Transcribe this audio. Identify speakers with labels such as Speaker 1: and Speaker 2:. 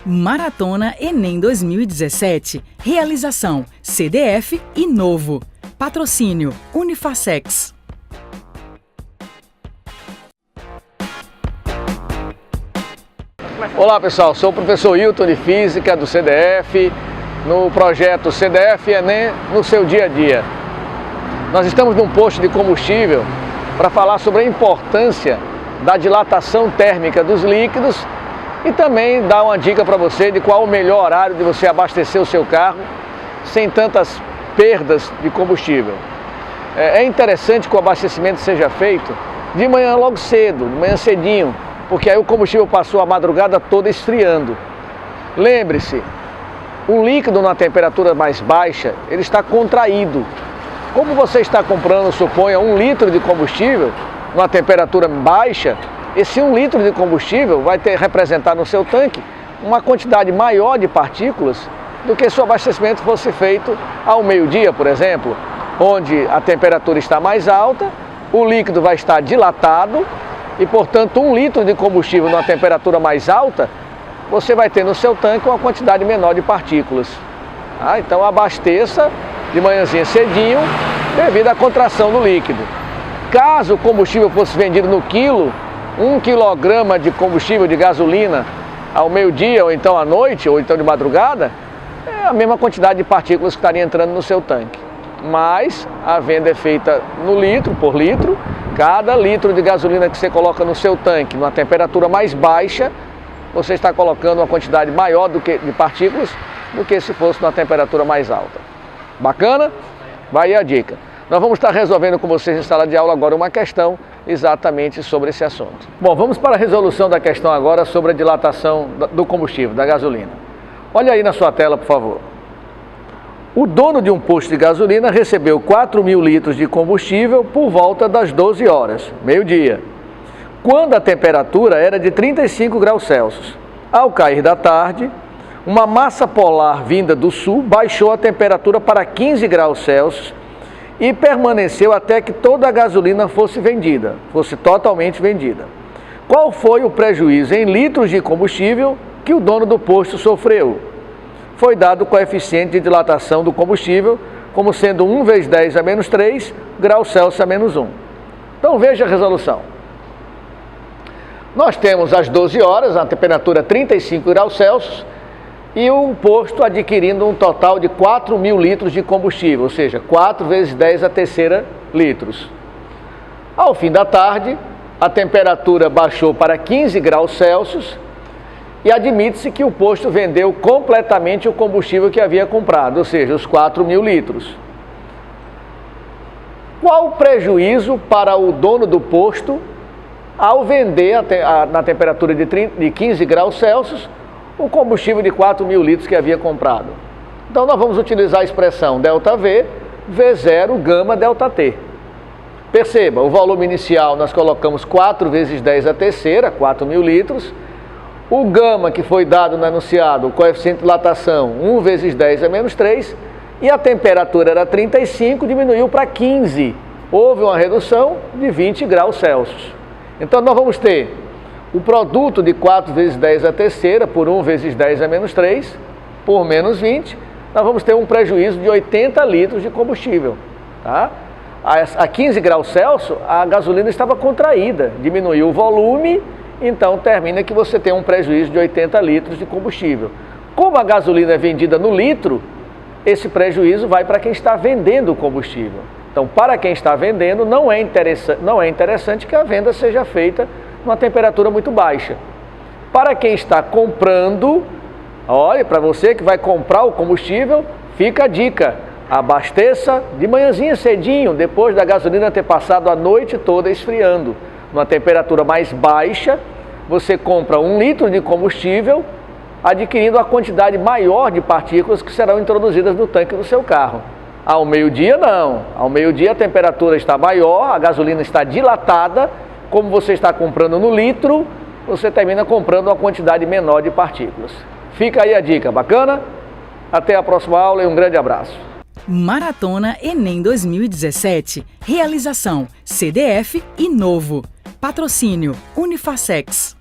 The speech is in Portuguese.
Speaker 1: Maratona Enem 2017. Realização CDF e Novo. Patrocínio Unifacex.
Speaker 2: Olá pessoal, sou o professor Hilton de Física do CDF, no projeto CDF Enem no seu dia a dia. Nós estamos num posto de combustível para falar sobre a importância da dilatação térmica dos líquidos e também dar uma dica para você de qual o melhor horário de você abastecer o seu carro sem tantas perdas de combustível. É interessante que o abastecimento seja feito de manhã logo cedo, de manhã cedinho, porque aí o combustível passou a madrugada toda esfriando. Lembre-se, o líquido numa temperatura mais baixa, ele está contraído. Como você está comprando, suponha, 1 litro de combustível, numa temperatura baixa, esse 1 litro de combustível vai representar no seu tanque uma quantidade maior de partículas do que se o abastecimento fosse feito ao meio-dia, por exemplo, onde a temperatura está mais alta, o líquido vai estar dilatado e, portanto, 1 litro de combustível numa temperatura mais alta, você vai ter no seu tanque uma quantidade menor de partículas. Então abasteça de manhãzinha cedinho devido à contração do líquido. Caso o combustível fosse vendido no quilo, 1 quilograma de combustível de gasolina ao meio-dia, ou então à noite, ou então de madrugada, é a mesma quantidade de partículas que estaria entrando no seu tanque. Mas a venda é feita no litro, por litro. Cada litro de gasolina que você coloca no seu tanque, numa temperatura mais baixa, você está colocando uma quantidade maior de partículas do que se fosse numa temperatura mais alta. Bacana? Vai aí a dica. Nós vamos estar resolvendo com vocês em sala de aula agora uma questão exatamente sobre esse assunto. Bom, vamos para a resolução da questão agora sobre a dilatação do combustível, da gasolina. Olha aí na sua tela, por favor. O dono de um posto de gasolina recebeu 4.000 litros de combustível por volta das 12 horas, meio-dia, quando a temperatura era de 35 graus Celsius. Ao cair da tarde, uma massa polar vinda do sul baixou a temperatura para 15 graus Celsius e permaneceu até que toda a gasolina fosse vendida, fosse totalmente vendida. Qual foi o prejuízo em litros de combustível que o dono do posto sofreu? Foi dado o coeficiente de dilatação do combustível como sendo 1 vezes 10 a menos 3 graus Celsius a menos 1. Então veja a resolução. Nós temos às 12 horas, a temperatura 35 graus Celsius, e o posto adquirindo um total de 4.000 litros de combustível, ou seja, 4 vezes 10 a terceira litros. Ao fim da tarde, a temperatura baixou para 15 graus Celsius e admite-se que o posto vendeu completamente o combustível que havia comprado, ou seja, os 4.000 litros. Qual o prejuízo para o dono do posto ao vender na temperatura de 15 graus Celsius o combustível de 4.000 litros que havia comprado? Então nós vamos utilizar a expressão ΔV, V0, gama, ΔT. Perceba, o volume inicial nós colocamos 4 vezes 10 a terceira, 4.000 litros. O gama que foi dado no enunciado, o coeficiente de dilatação, 1 vezes 10 a menos 3, e a temperatura era 35, diminuiu para 15. Houve uma redução de 20 graus Celsius. Então nós vamos ter o produto de 4 vezes 10 a terceira por 1 vezes 10 a menos 3, por menos 20, nós vamos ter um prejuízo de 80 litros de combustível. Tá? A 15 graus Celsius, a gasolina estava contraída, diminuiu o volume, então termina que você tem um prejuízo de 80 litros de combustível. Como a gasolina é vendida no litro, esse prejuízo vai para quem está vendendo o combustível. Então, para quem está vendendo, não é interessante que a venda seja feita numa temperatura muito baixa. Para quem está comprando, olha, para você que vai comprar o combustível, fica a dica: abasteça de manhãzinha cedinho, depois da gasolina ter passado a noite toda esfriando. Numa temperatura mais baixa, você compra 1 litro de combustível, adquirindo a quantidade maior de partículas que serão introduzidas no tanque do seu carro. Ao meio-dia, não. Ao meio-dia a temperatura está maior, a gasolina está dilatada. Como você está comprando no litro, você termina comprando uma quantidade menor de partículas. Fica aí a dica, bacana? Até a próxima aula e um grande abraço.
Speaker 1: Maratona Enem 2017. Realização CDF e Novo. Patrocínio Unifacex.